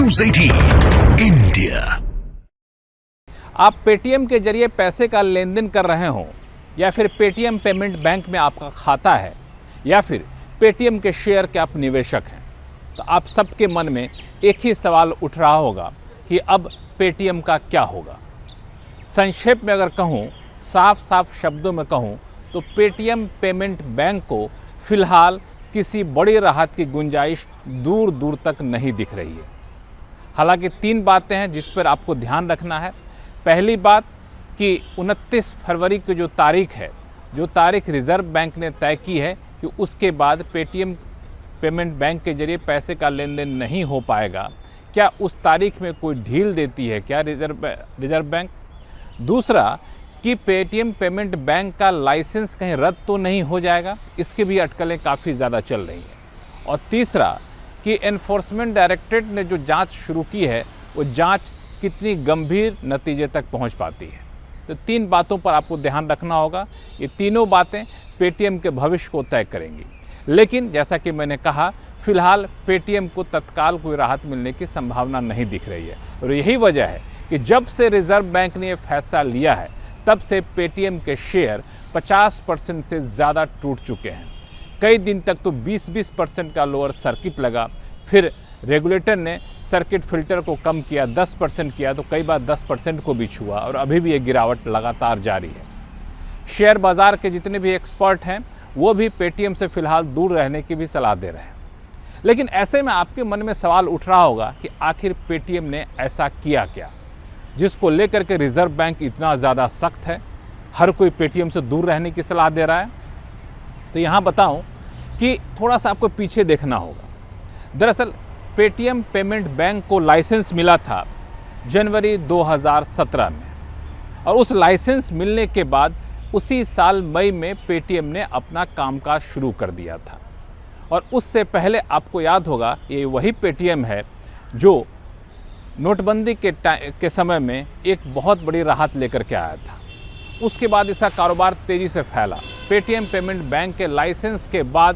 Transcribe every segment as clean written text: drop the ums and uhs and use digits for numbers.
News 18 India. आप Paytm के जरिए पैसे का लेन देन कर रहे हो या फिर पेटीएम पेमेंट बैंक में आपका खाता है या फिर पेटीएम के शेयर के आप निवेशक हैं, तो आप सबके मन में एक ही सवाल उठ रहा होगा कि अब पेटीएम का क्या होगा। संक्षेप में अगर कहूँ, साफ शब्दों में कहूँ तो पेटीएम पेमेंट बैंक को फिलहाल किसी बड़ी राहत की गुंजाइश दूर दूर तक नहीं दिख रही है। हालांकि 3 बातें हैं जिस पर आपको ध्यान रखना है। पहली बात कि 29 फरवरी की जो तारीख रिजर्व बैंक ने तय की है कि उसके बाद पेटीएम पेमेंट बैंक के जरिए पैसे का लेन देन नहीं हो पाएगा, क्या उस तारीख में कोई ढील देती है क्या रिजर्व बैंक। दूसरा कि पेटीएम पेमेंट बैंक का लाइसेंस कहीं रद्द तो नहीं हो जाएगा, इसकी भी अटकलें काफ़ी ज़्यादा चल रही हैं। और तीसरा कि एनफोर्समेंट डायरेक्टरेट ने जो जांच शुरू की है वो जांच कितनी गंभीर नतीजे तक पहुंच पाती है। तो 3 बातों पर आपको ध्यान रखना होगा। ये तीनों बातें पेटीएम के भविष्य को तय करेंगी। लेकिन जैसा कि मैंने कहा, फिलहाल पेटीएम को तत्काल कोई राहत मिलने की संभावना नहीं दिख रही है। और यही वजह है कि जब से रिजर्व बैंक ने ये फैसला लिया है तब से पेटीएम के शेयर 50% से ज़्यादा टूट चुके हैं। कई दिन तक तो 20% का लोअर सर्किट लगा, फिर रेगुलेटर ने सर्किट फिल्टर को कम किया, 10% किया, तो कई बार 10% को भी छुआ और अभी भी ये गिरावट लगातार जारी है। शेयर बाज़ार के जितने भी एक्सपर्ट हैं वो भी पेटीएम से फ़िलहाल दूर रहने की भी सलाह दे रहे हैं। लेकिन ऐसे में आपके मन में सवाल उठ रहा होगा कि आखिर पेटीएम ने ऐसा किया क्या जिसको लेकर के रिजर्व बैंक इतना ज़्यादा सख्त है, हर कोई पेटीएम से दूर रहने की सलाह दे रहा है। तो यहाँ बताऊँ कि थोड़ा सा आपको पीछे देखना होगा। दरअसल पेटीएम पेमेंट बैंक को लाइसेंस मिला था जनवरी 2017 में, और उस लाइसेंस मिलने के बाद उसी साल मई में पेटीएम ने अपना कामकाज शुरू कर दिया था। और उससे पहले आपको याद होगा, ये वही पेटीएम है जो नोटबंदी के समय में एक बहुत बड़ी राहत लेकर के आया था। उसके बाद इसका कारोबार तेज़ी से फैला। पेटीएम पेमेंट बैंक के लाइसेंस के बाद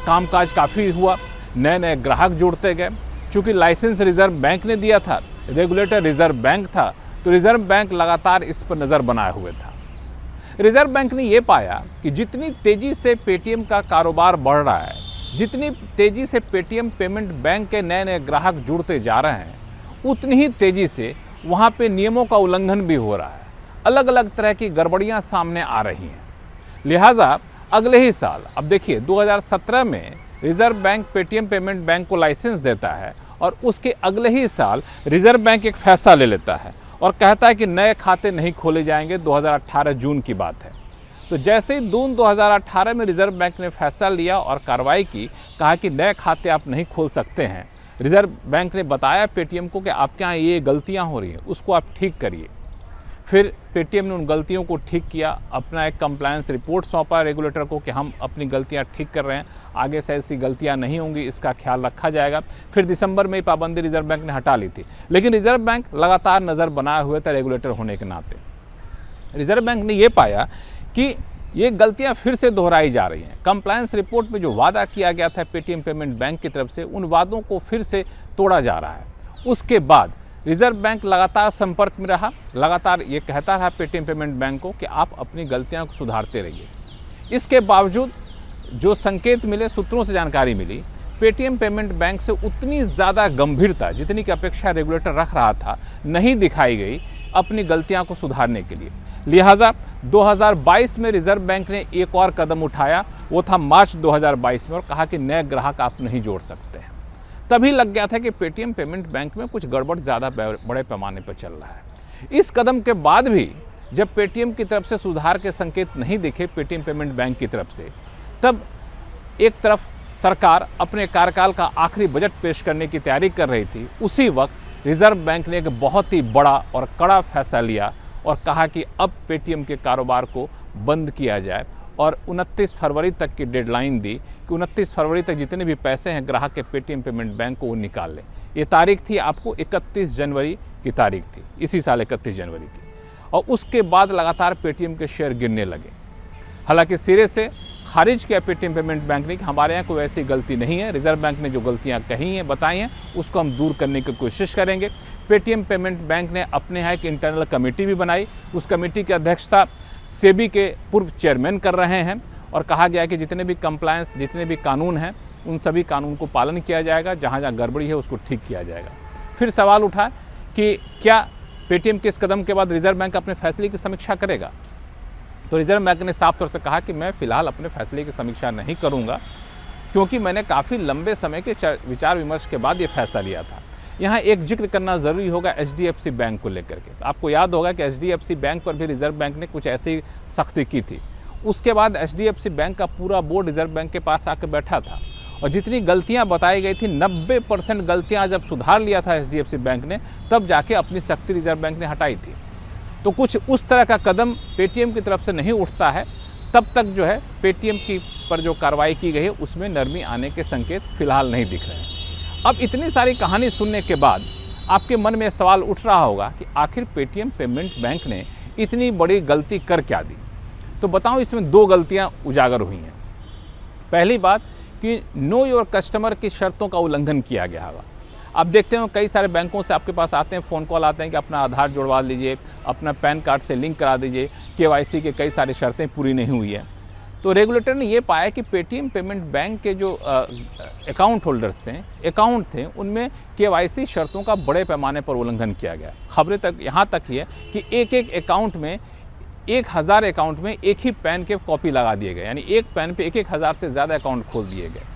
कामकाज काफ़ी हुआ, नए ग्राहक जुड़ते गए। चूँकि लाइसेंस रिजर्व बैंक ने दिया था, रेगुलेटर रिजर्व बैंक था, तो रिजर्व बैंक लगातार इस पर नज़र बनाए हुए था। रिजर्व बैंक ने ये पाया कि जितनी तेज़ी से पेटीएम का कारोबार बढ़ रहा है, जितनी तेज़ी से पेटीएम पेमेंट बैंक के नए ग्राहक जुड़ते जा रहे हैं, उतनी ही तेज़ी से वहाँ पे नियमों का उल्लंघन भी हो रहा है। अलग अलग तरह की गड़बड़ियाँ सामने आ रही हैं। लिहाजा अगले ही साल, अब देखिए 2017 में reserve bank Paytm payment bank को लाइसेंस देता है और उसके अगले ही साल रिजर्व बैंक एक फैसला ले लेता है और कहता है कि नए खाते नहीं खोले जाएंगे। 2018 जून की बात है। तो जैसे ही जून 2018 में रिजर्व बैंक ने फैसला लिया और कार्रवाई की, कहा कि नए खाते आप नहीं खोल सकते हैं, रिजर्व बैंक ने बताया पेटीएम को कि आपके यहाँ ये गलतियाँ हो रही हैं, उसको आप ठीक करिए। फिर पेटीएम ने उन गलतियों को ठीक किया, अपना एक कंप्लायंस रिपोर्ट सौंपा रेगुलेटर को कि हम अपनी गलतियां ठीक कर रहे हैं, आगे से ऐसी गलतियां नहीं होंगी, इसका ख्याल रखा जाएगा। फिर दिसंबर में पाबंदी रिजर्व बैंक ने हटा ली थी, लेकिन रिजर्व बैंक लगातार नज़र बनाए हुए था रेगुलेटर होने के नाते। रिजर्व बैंक ने ये पाया कि ये गलतियां फिर से दोहराई जा रही हैं। कंप्लायंस रिपोर्ट में जो वादा किया गया था पेटीएम पेमेंट बैंक की तरफ से, उन वादों को फिर से तोड़ा जा रहा है। उसके बाद रिजर्व बैंक लगातार संपर्क में रहा, लगातार ये कहता रहा पेटीएम पेमेंट बैंक को कि आप अपनी गलतियां को सुधारते रहिए। इसके बावजूद जो संकेत मिले, सूत्रों से जानकारी मिली, पेटीएम पेमेंट बैंक से उतनी ज़्यादा गंभीरता जितनी की अपेक्षा रेगुलेटर रख रहा था नहीं दिखाई गई अपनी गलतियां को सुधारने के लिए। लिहाजा 2022 में रिजर्व बैंक ने एक और कदम उठाया, वो था मार्च 2022 में, और कहा कि नए ग्राहक आप नहीं जोड़ सकते हैं। तभी लग गया था कि पेटीएम पेमेंट बैंक में कुछ गड़बड़ ज़्यादा बड़े पैमाने पर चल रहा है। इस कदम के बाद भी जब पेटीएम की तरफ से सुधार के संकेत नहीं दिखे पेटीएम पेमेंट बैंक की तरफ से, तब एक तरफ सरकार अपने कार्यकाल का आखिरी बजट पेश करने की तैयारी कर रही थी। उसी वक्त रिजर्व बैंक ने एक बहुत ही बड़ा और कड़ा फैसला लिया और कहा कि अब पेटीएम के कारोबार को बंद किया जाए, और 29 फरवरी तक की डेडलाइन दी कि 29 फरवरी तक जितने भी पैसे हैं ग्राहक के पेटीएम पेमेंट बैंक को वो निकाल लें। ये तारीख थी आपको 31 जनवरी की तारीख थी, इसी साल 31 जनवरी की। और उसके बाद लगातार पेटीएम के शेयर गिरने लगे। हालांकि सिरे से खारिज किया पेटीएम पेमेंट बैंक ने कि हमारे यहाँ कोई ऐसी गलती नहीं है, रिजर्व बैंक ने जो गलतियाँ कही हैं बताई हैं उसको हम दूर करने की कोशिश करेंगे। पेटीएम पेमेंट बैंक ने अपने यहाँ एक इंटरनल कमेटी भी बनाई, उस कमेटी की अध्यक्षता सेबी के पूर्व चेयरमैन कर रहे हैं और कहा गया कि जितने भी कंप्लायंस, जितने भी कानून हैं उन सभी कानून को पालन किया जाएगा, जहाँ जहाँ गड़बड़ी है उसको ठीक किया जाएगा। फिर सवाल उठा कि क्या पेटीएम के इस कदम के बाद रिजर्व बैंक अपने फैसले की समीक्षा करेगा? तो रिजर्व बैंक ने साफ तौर से कहा कि मैं फ़िलहाल अपने फैसले की समीक्षा नहीं करूंगा, क्योंकि मैंने काफ़ी लंबे समय के विचार विमर्श के बाद ये फैसला लिया था। यहाँ एक जिक्र करना ज़रूरी होगा HDFC बैंक को लेकर के। आपको याद होगा कि HDFC बैंक पर भी रिजर्व बैंक ने कुछ ऐसी सख्ती की थी। उसके बाद HDFC बैंक का पूरा बोर्ड रिजर्व बैंक के पास आकर बैठा था और जितनी गलतियां बताई गई थी 90% गलतियां जब सुधार लिया था HDFC बैंक ने, तब जाके अपनी सख्ती रिजर्व बैंक ने हटाई थी। तो कुछ उस तरह का कदम पेटीएम की तरफ से नहीं उठता है, तब तक जो है पेटीएम की पर जो कार्रवाई की गई है उसमें नरमी आने के संकेत फिलहाल नहीं दिख रहे हैं। अब इतनी सारी कहानी सुनने के बाद आपके मन में सवाल उठ रहा होगा कि आखिर पेटीएम पेमेंट बैंक ने इतनी बड़ी गलती कर क्या दी? तो बताऊं, इसमें दो गलतियां उजागर हुई हैं। पहली बात कि नो योर कस्टमर की शर्तों का उल्लंघन किया गया है। आप देखते हो कई सारे बैंकों से आपके पास आते हैं, फ़ोन कॉल आते हैं कि अपना आधार जुड़वा लीजिए, अपना पैन कार्ड से लिंक करा दीजिए, KYC के कई सारी शर्तें पूरी नहीं हुई है। तो रेगुलेटर ने ये पाया कि पेटीएम पेमेंट बैंक के जो अकाउंट होल्डर्स थे उनमें KYC शर्तों का बड़े पैमाने पर उल्लंघन किया गया। खबरें तक यहाँ तक ही है कि एक अकाउंट में 1000 अकाउंट में एक ही पैन के कॉपी लगा दिए गए, यानी एक पैन पे 1000 से ज़्यादा अकाउंट खोल दिए गए।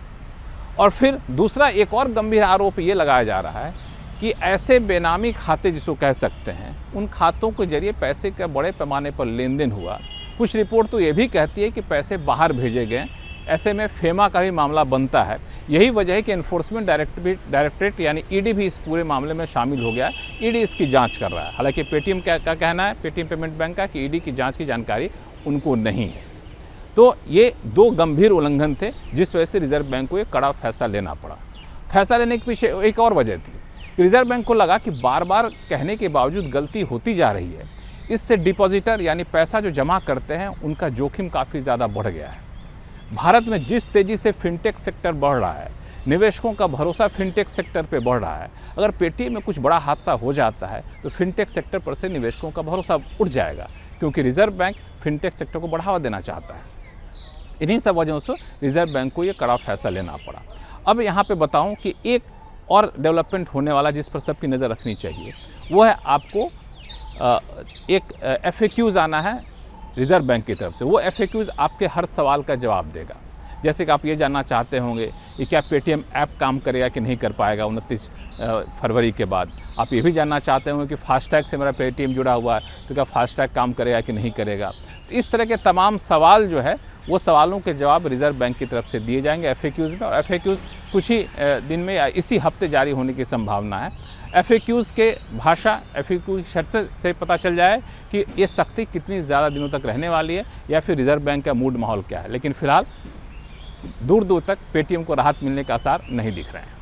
और फिर दूसरा एक और गंभीर आरोप ये लगाया जा रहा है कि ऐसे बेनामी खाते जिसको कह सकते हैं, उन खातों के जरिए पैसे का बड़े पैमाने पर लेन देन हुआ। कुछ रिपोर्ट तो ये भी कहती है कि पैसे बाहर भेजे गए। ऐसे में फेमा का भी मामला बनता है। यही वजह है कि एनफोर्समेंट डायरेक्टरेट यानी ED भी इस पूरे मामले में शामिल हो गया है। ED इसकी जांच कर रहा है। हालांकि पेटीएम का कहना है, पेटीएम पेमेंट बैंक का, कि ED की जांच की जानकारी उनको नहीं है। तो ये दो गंभीर उल्लंघन थे जिस वजह से रिजर्व बैंक को एक कड़ा फैसला लेना पड़ा। फैसला लेने के पीछे एक और वजह थी। रिजर्व बैंक को लगा कि बार बार कहने के बावजूद गलती होती जा रही है, इससे डिपॉजिटर यानी पैसा जो जमा करते हैं उनका जोखिम काफ़ी ज़्यादा बढ़ गया है। भारत में जिस तेज़ी से फिनटेक सेक्टर बढ़ रहा है, निवेशकों का भरोसा फिनटेक सेक्टर पे बढ़ रहा है। अगर पेटीएम में कुछ बड़ा हादसा हो जाता है तो फिनटेक सेक्टर पर से निवेशकों का भरोसा उठ जाएगा, क्योंकि रिजर्व बैंक फिनटेक सेक्टर को बढ़ावा देना चाहता है। इन्हीं सब वजहों से रिजर्व बैंक को ये कड़ा फैसला लेना पड़ा। अब यहाँ पे बताऊँ कि एक और डेवलपमेंट होने वाला जिस पर सबकी नज़र रखनी चाहिए, वो है आपको एक FAQs आना है रिजर्व बैंक की तरफ से। वो FAQs आपके हर सवाल का जवाब देगा। जैसे कि आप ये जानना चाहते होंगे कि क्या पेटीएम ऐप काम करेगा कि नहीं कर पाएगा 29 फरवरी के बाद। आप ये भी जानना चाहते होंगे कि फास्टैग से मेरा पेटीएम जुड़ा हुआ है तो क्या फास्टैग काम करेगा कि नहीं करेगा। तो इस तरह के तमाम सवाल जो है वो सवालों के जवाब रिजर्व बैंक की तरफ से दिए जाएंगे FAQs में, और FAQs कुछ ही दिन में या इसी हफ्ते जारी होने की संभावना है। FAQs के भाषा, FAQ की शर्त से पता चल जाए कि ये सख्ती कितनी ज़्यादा दिनों तक रहने वाली है या फिर रिजर्व बैंक का मूड माहौल क्या है। लेकिन फिलहाल दूर दूर तक पेटीएम को राहत मिलने के आसार नहीं दिख रहे हैं।